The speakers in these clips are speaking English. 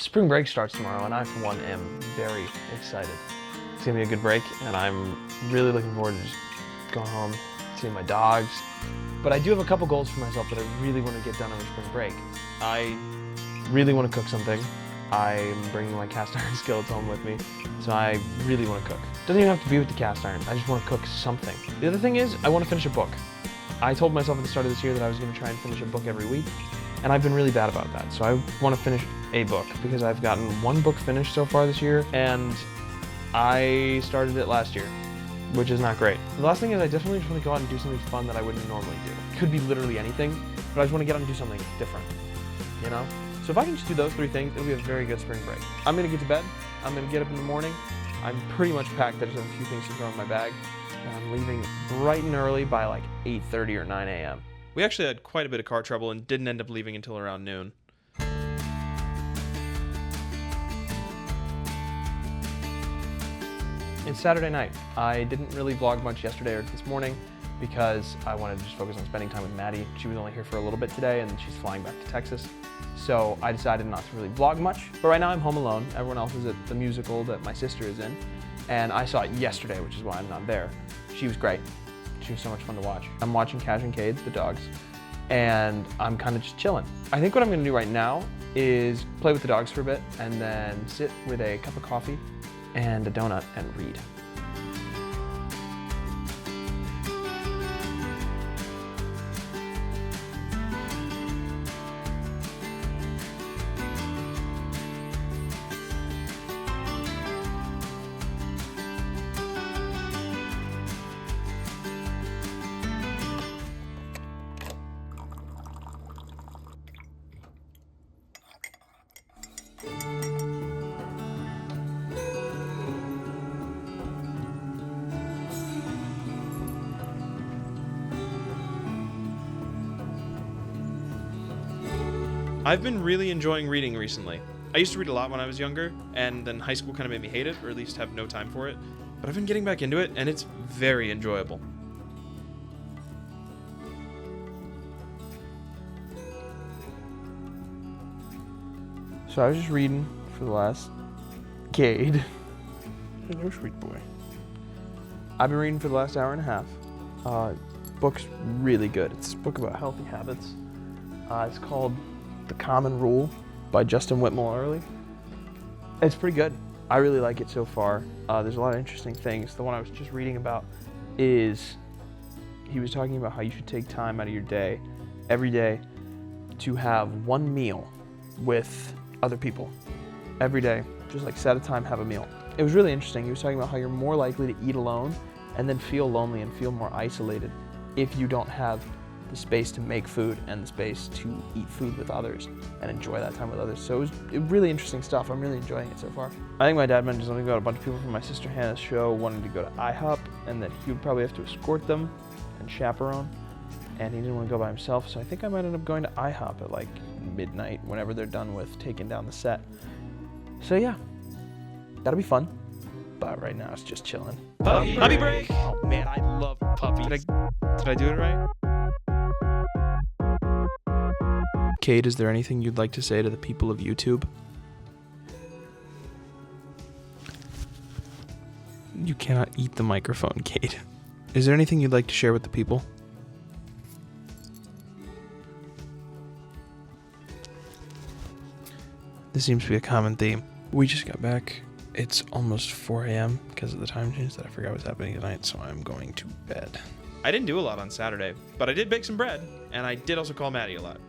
Spring break starts tomorrow, and I, for one, am very excited. It's gonna be a good break, and I'm really looking forward to just going home, seeing my dogs. But I do have a couple goals for myself that I really want to get done over spring break. I really want to cook something. I'm bringing my cast iron skillets home with me, so I really want to cook. Doesn't even have to be with the cast iron, I just want to cook something. The other thing is, I want to finish a book. I told myself at the start of this year that I was going to try and finish a book every week, and I've been really bad about that. So I want to finish a book, because I've gotten one book finished so far this year, and I started it last year, which is not great. The last thing is I definitely just want to go out and do something fun that I wouldn't normally do. Could be literally anything, but I just want to get out and do something different, you know? So if I can just do those three things, it'll be a very good spring break. I'm gonna get to bed, I'm gonna get up in the morning, I'm pretty much packed, I just have a few things to throw in my bag, and I'm leaving bright and early by like 8:30 or 9 a.m. We actually had quite a bit of car trouble and didn't end up leaving until around noon. It's Saturday night. I didn't really vlog much yesterday or this morning because I wanted to just focus on spending time with Maddie. She was only here for a little bit today and she's flying back to Texas. So I decided not to really vlog much. But right now I'm home alone. Everyone else is at the musical that my sister is in. And I saw it yesterday, which is why I'm not there. She was great. She was so much fun to watch. I'm watching Cash and Cade, the dogs, and I'm kind of just chilling. I think what I'm gonna do right now is play with the dogs for a bit and then sit with a cup of coffee and a donut and read. I've been really enjoying reading recently. I used to read a lot when I was younger, and then high school kind of made me hate it, or at least have no time for it. But I've been getting back into it, and it's very enjoyable. So I was just reading for the last Cade. Hello, sweet boy. I've been reading for the last hour and a half. Book's really good. It's a book about healthy habits. It's called The Common Rule by Justin Whitmore Early. It's pretty good. I really like it so far. There's a lot of interesting things. The one I was just reading about is, he was talking about how you should take time out of your day, every day, to have one meal with other people. Every day, just like set a time, have a meal. It was really interesting. He was talking about how you're more likely to eat alone and then feel lonely and feel more isolated if you don't have the space to make food and the space to eat food with others and enjoy that time with others. So it was really interesting stuff. I'm really enjoying it so far. I think my dad mentioned something about a bunch of people from my sister Hannah's show wanting to go to IHOP and that he would probably have to escort them and chaperone, and he didn't want to go by himself, so I think I might end up going to IHOP at like midnight whenever they're done with taking down the set. So yeah, that'll be fun. But right now it's just chilling. Puppy break! Oh man, I love puppies. Did I do it right? Cade, is there anything you'd like to say to the people of YouTube? You cannot eat the microphone, Cade. Is there anything you'd like to share with the people? This seems to be a common theme. We just got back. It's almost 4 a.m. because of the time change that I forgot was happening tonight, so I'm going to bed. I didn't do a lot on Saturday, but I did bake some bread, and I did also call Maddie a lot.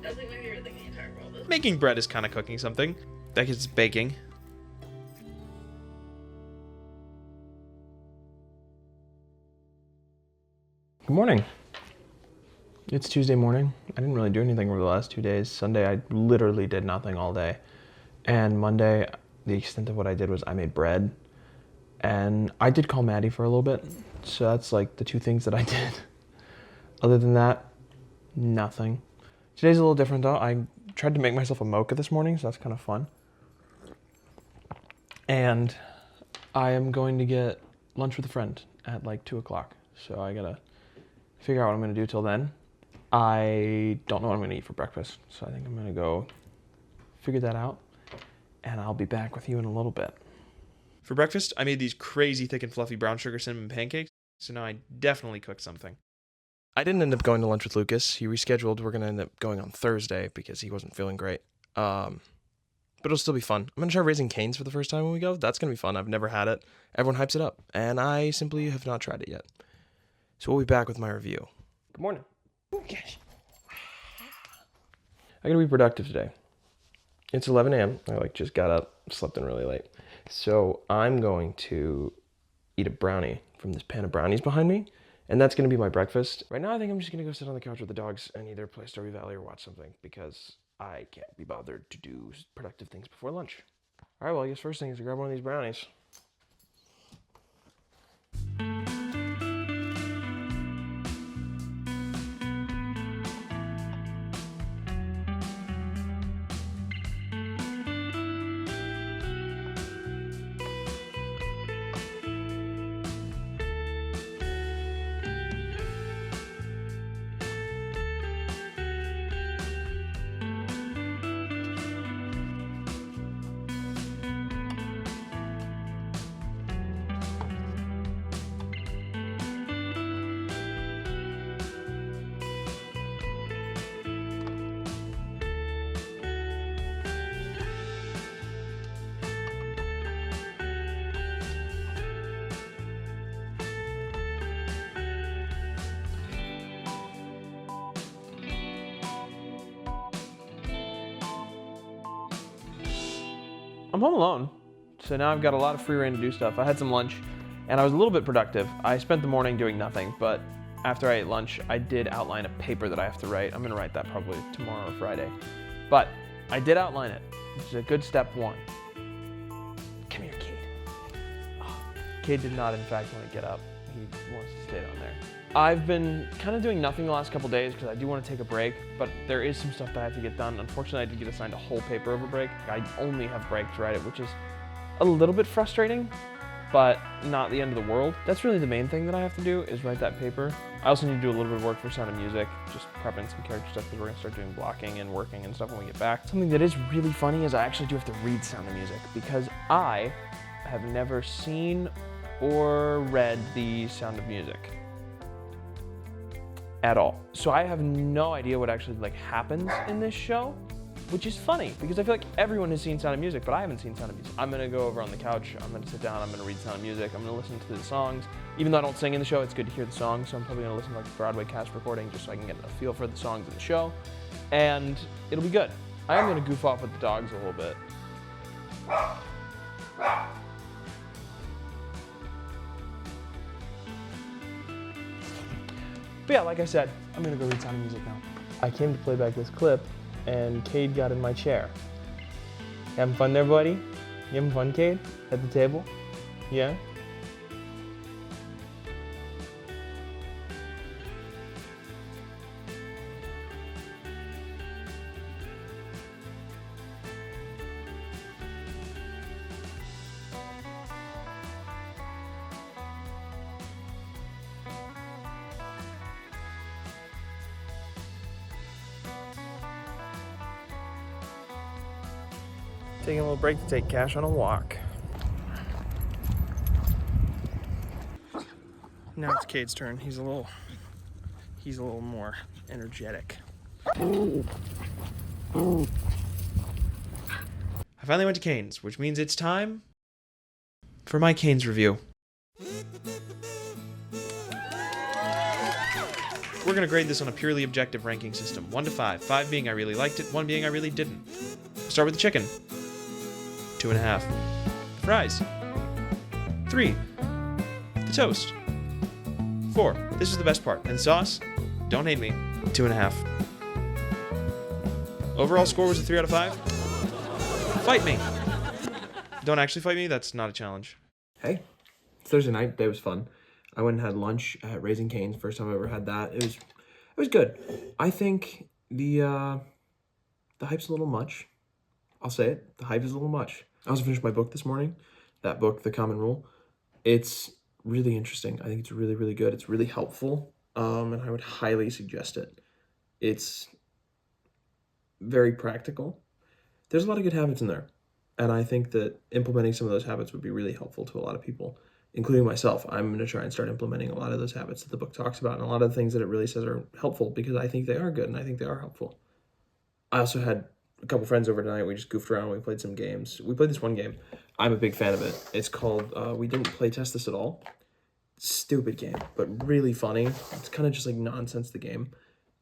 That's like my favorite thing in the entire world. Making bread is kind of cooking something. Like it's baking. Good morning. It's Tuesday morning. I didn't really do anything over the last 2 days. Sunday, I literally did nothing all day. And Monday, the extent of what I did was I made bread. And I did call Maddie for a little bit. So that's like the two things that I did. Other than that, nothing. Today's a little different though. I tried to make myself a mocha this morning, so that's kind of fun. And I am going to get lunch with a friend at like 2 o'clock. So I gotta figure out what I'm gonna do till then. I don't know what I'm gonna eat for breakfast, so I think I'm gonna go figure that out, and I'll be back with you in a little bit. For breakfast, I made these crazy thick and fluffy brown sugar cinnamon pancakes, so now I definitely cooked something. I didn't end up going to lunch with Lucas. He rescheduled. We're going to end up going on Thursday because he wasn't feeling great. But it'll still be fun. I'm going to try Raising Cane's for the first time when we go. That's going to be fun. I've never had it. Everyone hypes it up, and I simply have not tried it yet. So we'll be back with my review. Good morning. Okay. I gotta be productive today. It's 11 a.m. I just got up, slept in really late. So I'm going to eat a brownie from this pan of brownies behind me, and that's gonna be my breakfast. Right now, I think I'm just gonna go sit on the couch with the dogs and either play Stardew Valley or watch something because I can't be bothered to do productive things before lunch. All right, well, I guess first thing is to grab one of these brownies. I'm home alone, so now I've got a lot of free reign to do stuff. I had some lunch, and I was a little bit productive. I spent the morning doing nothing, but after I ate lunch, I did outline a paper that I have to write. I'm gonna write that probably tomorrow or Friday. But I did outline it, which is a good step one. Come here, Cade. Oh, Cade did not, in fact, want to get up. He wants to stay down there. I've been kind of doing nothing the last couple days because I do want to take a break, but there is some stuff that I have to get done. Unfortunately, I did get assigned a whole paper over break. I only have break to write it, which is a little bit frustrating, but not the end of the world. That's really the main thing that I have to do is write that paper. I also need to do a little bit of work for Sound of Music, just prepping some character stuff because we're going to start doing blocking and working and stuff when we get back. Something that is really funny is I actually do have to read Sound of Music because I have never seen or read the Sound of Music at all. So I have no idea what actually happens in this show, which is funny because I feel like everyone has seen Sound of Music, but I haven't seen Sound of Music. I'm gonna go over on the couch, I'm gonna sit down, I'm gonna read Sound of Music, I'm gonna listen to the songs. Even though I don't sing in the show, it's good to hear the songs, so I'm probably gonna listen to the Broadway cast recording just so I can get a feel for the songs in the show, and it'll be good. I am gonna goof off with the dogs a little bit. But yeah, like I said, I'm gonna go read Sound of Music now. I came to play back this clip, and Cade got in my chair. You having fun there, buddy? You having fun, Cade? At the table? Yeah? Taking a little break to take Cash on a walk. Now it's Cade's turn. He's a little more energetic. I finally went to Cane's, which means it's time for my Cane's review. We're gonna grade this on a purely objective ranking system, 1 to 5. 5 being I really liked it, 1 being I really didn't. Start with the chicken. 2.5. Fries. 3. The toast. 4. This is the best part. And the sauce? Don't hate me. 2.5. Overall score was a 3 out of 5. Fight me. Don't actually fight me. That's not a challenge. Hey, it's Thursday night. Day was fun. I went and had lunch at Raising Cane's. First time I ever had that. It was good. I think the hype's a little much. I'll say it. The hype is a little much. I also finished my book this morning. That book, The Common Rule. It's really interesting. I think it's really, really good. It's really helpful. And I would highly suggest it. It's very practical. There's a lot of good habits in there. And I think that implementing some of those habits would be really helpful to a lot of people, including myself. I'm going to try and start implementing a lot of those habits that the book talks about and a lot of the things that it really says are helpful because I think they are good and I think they are helpful. I also had a couple friends over tonight. We just goofed around. We played some games. We played this one game. I'm a big fan of it. It's called, we didn't play test this at all. Stupid game, but really funny. It's kind of just like nonsense, the game.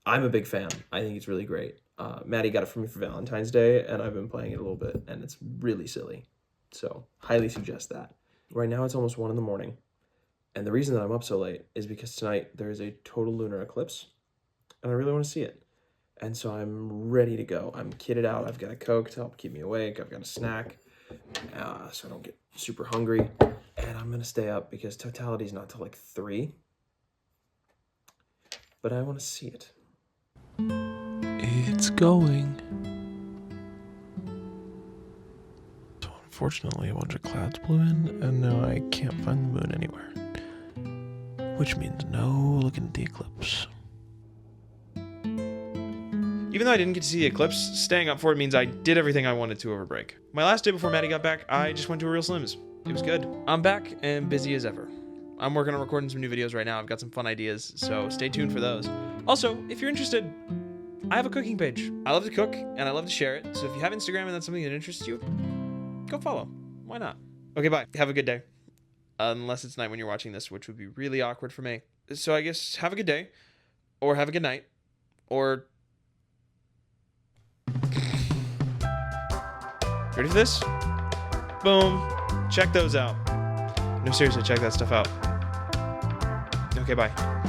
I'm a big fan. I think it's really great. Maddie got it for me for Valentine's Day, and I've been playing it a little bit, and it's really silly. So, highly suggest that. Right now, it's almost 1 in the morning, and the reason that I'm up so late is because tonight there is a total lunar eclipse, and I really want to see it. And so I'm ready to go. I'm kitted out. I've got a Coke to help keep me awake. I've got a snack, so I don't get super hungry. And I'm going to stay up because totality is not till like 3. But I want to see it. It's going. So unfortunately, a bunch of clouds blew in, and now I can't find the moon anywhere. Which means no looking at the eclipse. Even though I didn't get to see the eclipse, staying up for it means I did everything I wanted to over break. My last day before Maddie got back, I just went to a Real Slims. It was good. I'm back and busy as ever. I'm working on recording some new videos right now. I've got some fun ideas, so stay tuned for those. Also, if you're interested, I have a cooking page. I love to cook and I love to share it, so if you have Instagram and that's something that interests you, go follow. Why not? Okay, bye. Have a good day. Unless it's night when you're watching this, which would be really awkward for me. So I guess have a good day, or have a good night, or... Ready for this? Boom. Check those out. No, seriously, check that stuff out. Okay, bye.